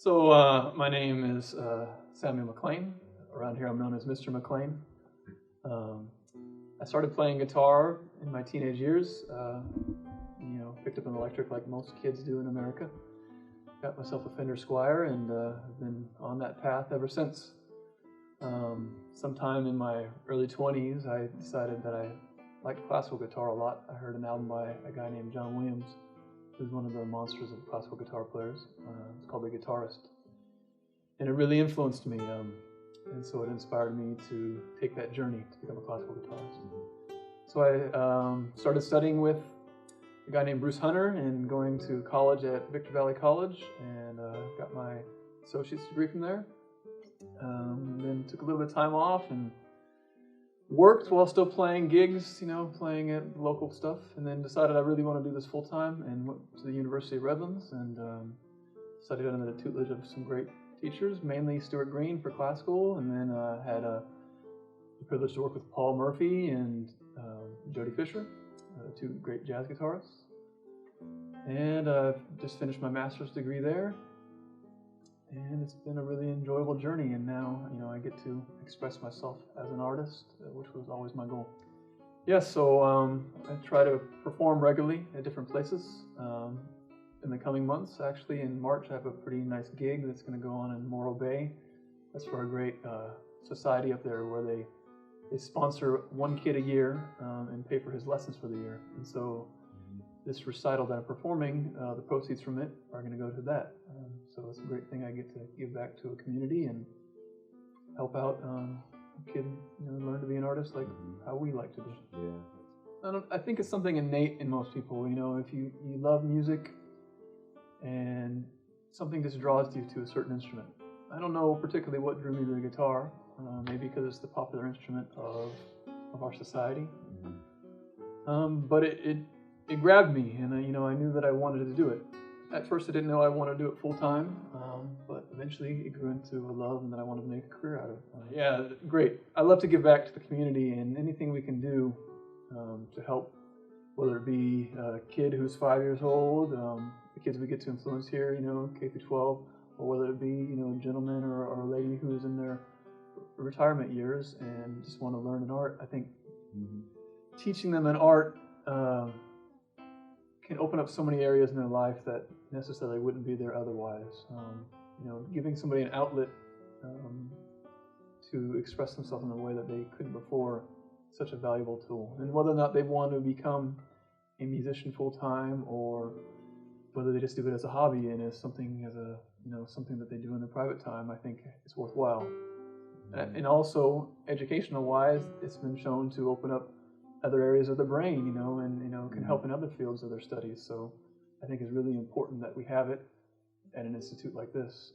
So my name is Samuel McLain. Around here I'm known as Mr. McLain. I started playing guitar in my teenage years. Picked up an electric like most kids do in America. Got myself a Fender Squier and have been on that path ever since. Sometime in my early 20s, I decided that I liked classical guitar a lot. I heard an album by a guy named John Williams, who's one of the monsters of classical guitar players. It's called The Guitarist. And it really influenced me, and so it inspired me to take that journey to become a classical guitarist. So I started studying with a guy named Bruce Hunter and going to college at Victor Valley College, and got my associate's degree from there. Then took a little bit of time off and worked while still playing gigs, playing at local stuff, and then decided I really want to do this full time and went to the University of Redlands and studied under the tutelage of some great teachers, mainly Stuart Green for classical, and then had the privilege to work with Paul Murphy and Jody Fisher, two great jazz guitarists. And just finished my master's degree there. And it's been a really enjoyable journey, and now, I get to express myself as an artist, which was always my goal. Yes, so I try to perform regularly at different places. In the coming months, actually, in March, I have a pretty nice gig that's going to go on in Morro Bay. That's for a great society up there where they sponsor one kid a year and pay for his lessons for the year. And so this recital that I'm performing, the proceeds from it are going to go to that. So it's a great thing I get to give back to a community and help out a kid, learn to be an artist like how we like to do. Yeah. I think it's something innate in most people. If you love music and something just draws you to a certain instrument. I don't know particularly what drew me to the guitar. Maybe because it's the popular instrument of our society. But it grabbed me, and I knew that I wanted to do it. At first, I didn't know I wanted to do it full time, but eventually it grew into a love, and that I wanted to make a career out of it. Yeah, great. I love to give back to the community, and anything we can do to help, whether it be a kid who's 5 years old, the kids we get to influence here, K through 12, or whether it be a gentleman or a lady who's in their retirement years and just want to learn an art. I think teaching them an art can open up so many areas in their life that necessarily wouldn't be there otherwise. Giving somebody an outlet to express themselves in a way that they couldn't before, such a valuable tool. And whether or not they want to become a musician full time, or whether they just do it as a hobby and as something something that they do in their private time, I think it's worthwhile. And also, educational-wise, it's been shown to open up other areas of the brain, and can help in other fields of their studies. So I think it's really important that we have it at an institute like this,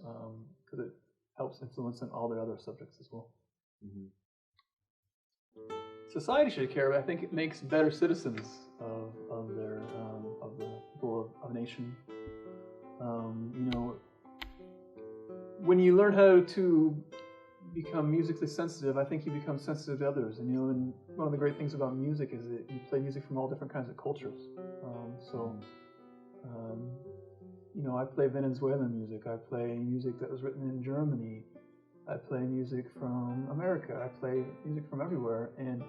because it helps influence in all their other subjects as well. Society should care, but I think it makes better citizens of the people of a nation. When you learn how to become musically sensitive, I think you become sensitive to others. And one of the great things about music is that you play music from all different kinds of cultures. I play Venezuelan music. I play music that was written in Germany. I play music from America. I play music from everywhere. And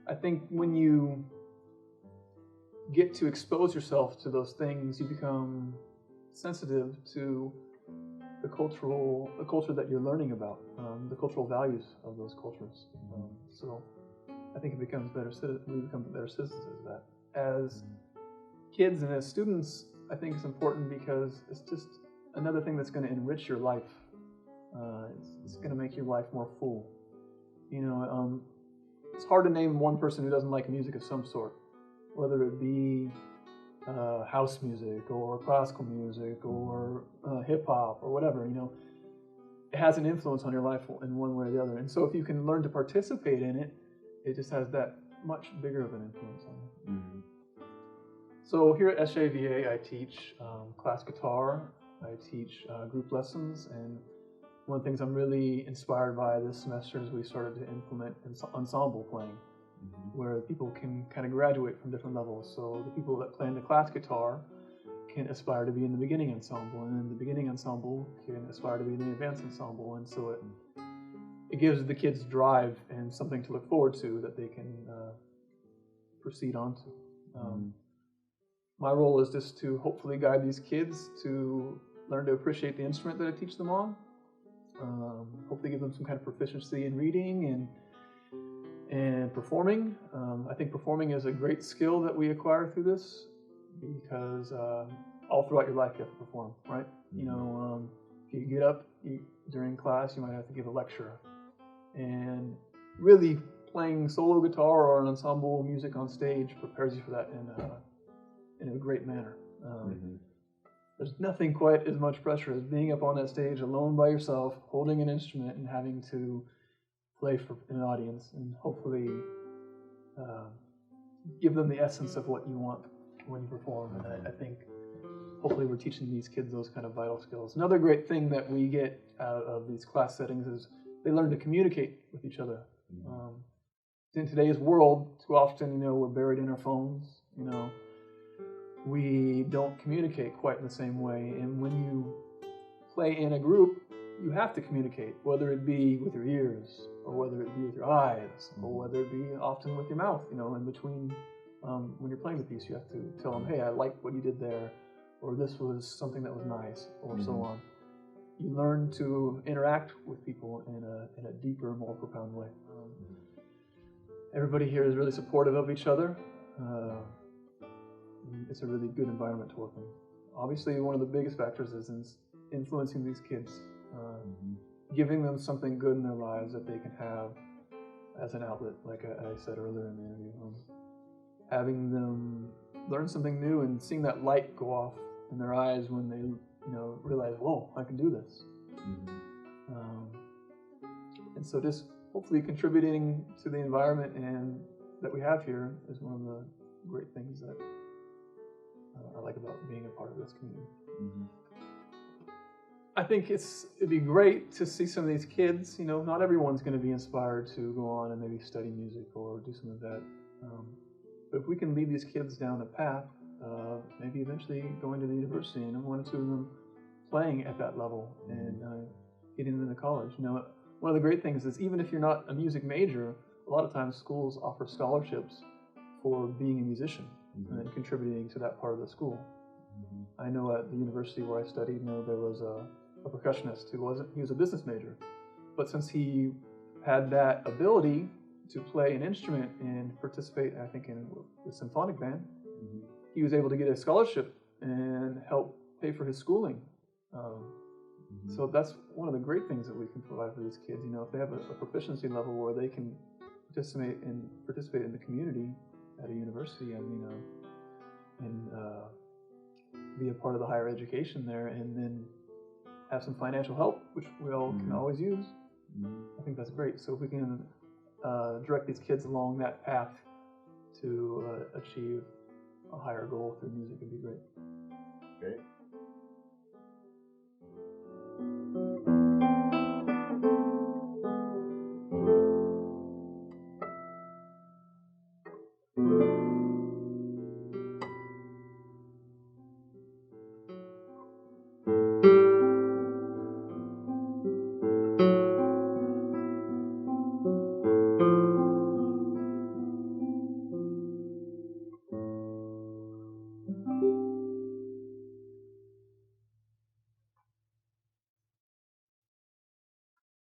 I think when you get to expose yourself to those things, you become sensitive to the culture that you're learning about, the cultural values of those cultures. So I think we become better citizens as that. As kids and as students, I think it's important because it's just another thing that's going to enrich your life. It's going to make your life more full. It's hard to name one person who doesn't like music of some sort, whether it be house music or classical music or hip hop or whatever, it has an influence on your life in one way or the other. And so if you can learn to participate in it, it just has that much bigger of an influence on you. Mm-hmm. So here at SJVA, I teach class guitar, I teach group lessons, and one of the things I'm really inspired by this semester is we started to implement ensemble playing, where people can kind of graduate from different levels. So the people that play in the class guitar can aspire to be in the beginning ensemble, and then the beginning ensemble can aspire to be in the advanced ensemble, and so it gives the kids drive and something to look forward to that they can proceed on to. My role is just to hopefully guide these kids to learn to appreciate the instrument that I teach them on, hopefully give them some kind of proficiency in reading and performing. I think performing is a great skill that we acquire through this, because all throughout your life you have to perform, right? If you get up during class, you might have to give a lecture, and really playing solo guitar or an ensemble music on stage prepares you for that in a great manner. There's nothing quite as much pressure as being up on that stage alone by yourself, holding an instrument and having to play for an audience and hopefully give them the essence of what you want when you perform. And I think hopefully we're teaching these kids those kind of vital skills. Another great thing that we get out of these class settings is they learn to communicate with each other. In today's world, too often, we're buried in our phones, we don't communicate quite in the same way. And when you play in a group, you have to communicate, whether it be with your ears, or whether it be with your eyes, or whether it be often with your mouth, in between. When you're playing the piece, you have to tell them, hey, I like what you did there, or this was something that was nice, or so on. You learn to interact with people in a deeper, more profound way. Everybody here is really supportive of each other. It's a really good environment to work in. Obviously, one of the biggest factors is influencing these kids, giving them something good in their lives that they can have as an outlet, like I said earlier in the interview. Having them learn something new and seeing that light go off in their eyes when they, realize, whoa, I can do this. And so just hopefully contributing to the environment and that we have here is one of the great things that I like about being a part of this community. I think it'd be great to see some of these kids, not everyone's going to be inspired to go on and maybe study music or do some of that. But if we can lead these kids down a path, maybe eventually going to the university and one or two of them playing at that level and getting them into college. One of the great things is even if you're not a music major, a lot of times schools offer scholarships for being a musician and contributing to that part of the school. I know at the university where I studied, there was a percussionist who was a business major, but since he had that ability to play an instrument and participate, I think, in the symphonic band, he was able to get a scholarship and help pay for his schooling. So that's one of the great things that we can provide for these kids. If they have a proficiency level where they can participate in the community at a university and be a part of the higher education there, and then have some financial help, which we all can always use. I think that's great. So if we can direct these kids along that path to achieve a higher goal through music, would be great. Great.